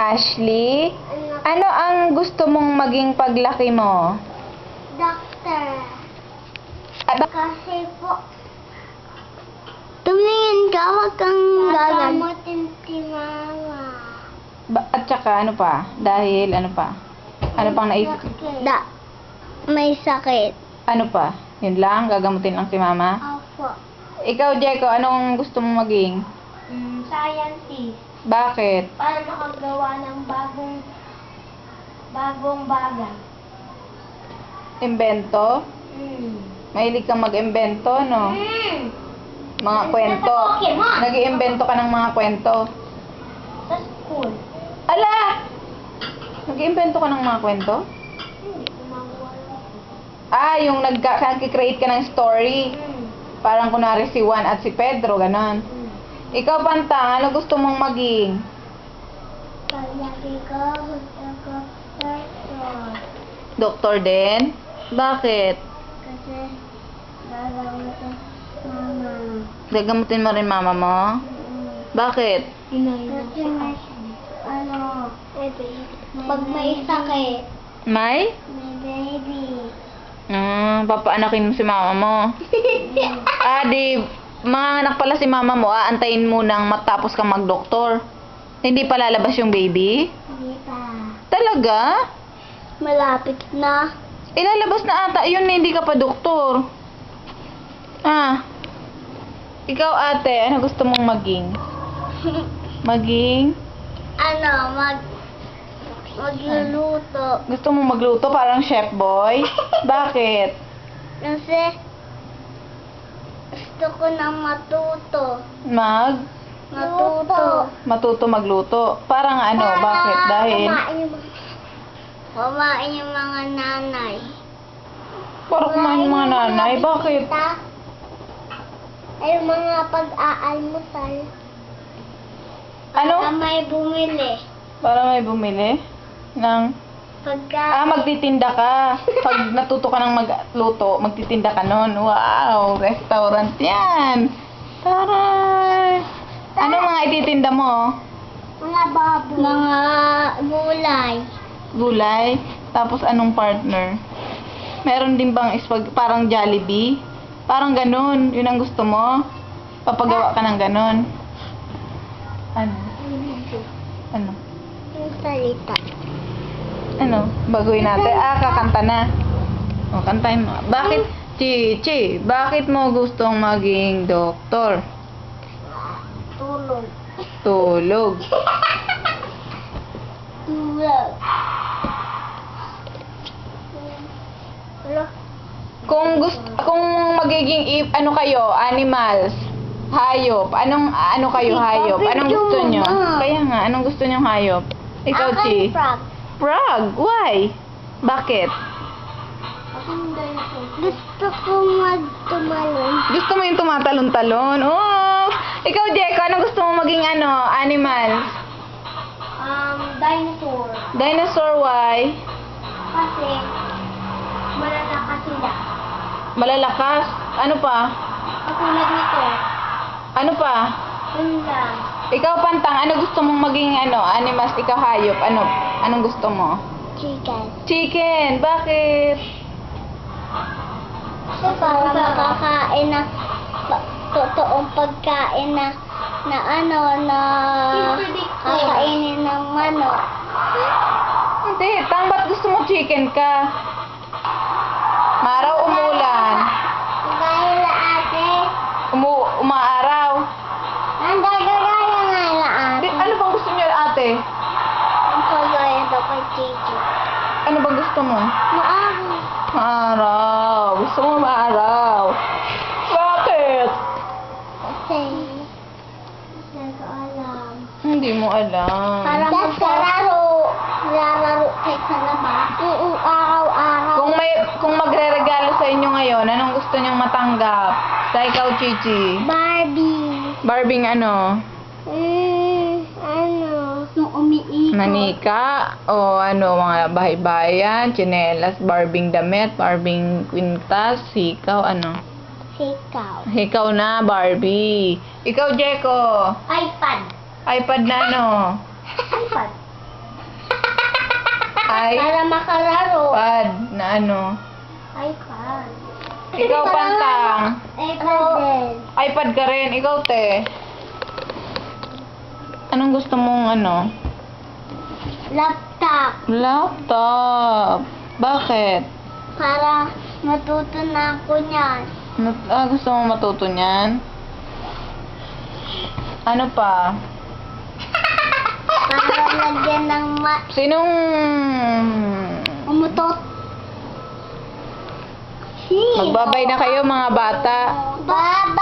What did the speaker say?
Ashley, ano ang gusto mong maging paglaki mo? Doctor. At Kasi po, tumingin ka, wag kang gagan. Gagamutin si Mama. at saka ano pa? Dahil ano pa? Ano pang naisip? May sakit. Ano pa? Yun lang? Gagamutin lang si mama? Opo. Ikaw, Jeko, anong gusto mong maging? Scientist. Bakit? Para makagawa ng bagong bagay. Imbento? Mahilig kang mag-imbento, no? Mga kwento. Pokemon. Nag-iimbento ka ng mga kwento. Sa school. Ala! Nag-iimbento ka ng mga kwento? Hindi, gumagawa lang ako. Yung nag-create ka ng story. Parang kunwari si Juan at si Pedro, ganon. Ikaw, Pantang, ano gusto mong maging? Palagi ko, gusto ko, doctor. Doktor din? Bakit? Kasi, gagamutin Mama. Gagamutin mo rin mama mo? Bakit? Kasi may, pag may sakit, May? may baby. Papaanakin mo si mama mo. Di, mga anak pala si mama mo, aantayin mo nang matapos kang magdoktor. Hindi pa lalabas yung baby? Hindi pa. Talaga? Malapit na. Ilalabas na ata yun, hindi ka pa doktor. Ikaw, ate, ano gusto mong maging? Maging? Magluluto. Gusto mong magluto parang chef boy? Bakit? Kasi, gusto ko na matuto. Matuto magluto. Parang ano, bakit? Dahil? Kumain yung mga nanay. Parang kumain yung mga nanay. Bakit? Ay, yung mga pag-aalmusal. Ano? Para may bumili. Para may bumili? Ng... Pagkain. magtitinda ka. Pag natuto ka ng magluto, magtitinda ka nun. Wow! Restaurant yan! Taray! Ano mga ititinda mo? Mga baboy. Mga gulay. Gulay? Tapos anong partner? Meron din bang parang Jollibee? Parang ganun. Yun ang gusto mo? Papagawa ka ng ganun. Ano? Ano? Yung salita. Ano? Baguhin natin. Kakanta na. O, kantahin mo. Bakit, Chichi, bakit mo gustong maging doktor? Tulog. Tulog. Tulog. Kung magiging ano kayo, animals, hayop, ano kayo hayop? Anong gusto nyo? Kaya nga, anong gusto nyo hayop? Ikaw, Chi? Frog. Frog? Why? Bakit? Gusto ko magtumalon. Gusto mo yung tumatalon-talon? Oh! Ikaw, Jeko, anong gusto mo maging animal? Dinosaur. Dinosaur, why? Kasi, malalakas sila. Malalakas? Ano pa? Katulad nito. Ano pa? Yun lang. Ikaw, Pantang, ano gusto mong maging animals? Ikaw, hayop. Anong gusto mo? Chicken. Chicken. Bakit? Kasi para makakain na totoong pagkain na kakainin ng manok. Hindi. Ba't gusto mo chicken ka? Maraw, umulan. Dahil ate, Umaaraw. ang gagagaya nga ate. Ano bang gusto niyo, ate? Ang pagaya daw kay Chichi. Ano bang gusto mo? Maari. Maaraw. Gusto mo maaraw. Bakit? Kasi, hindi ko alam. Hindi mo alam. Parang lalaro kayo sa labas. Araw-araw. Kung magre-regalo sa inyo ngayon, anong gusto niyong matanggap? Sa ikaw, Chichi. Barbie. Barbing ano? Yung umiikot. Manika? O mga bahay-bayan, tsinelas, Barbing damit, Barbing kwintas, hikaw, ano? Sikaw. Hikaw na, Barbie. Ikaw, Jeko. iPad. iPad na, ano? iPad. Para makalaro. iPad na ano. iPad. Ikaw, Pantang. iPad din. iPad ka rin. Ikaw, te. Anong gusto mong ano? Laptop. Laptop. Bakit? Para matuto na ako niyan. Gusto mong matuto niyan? Ano pa? Para lagyan ng Sinong... umutot. Magbabay na kayo mga bata. Bye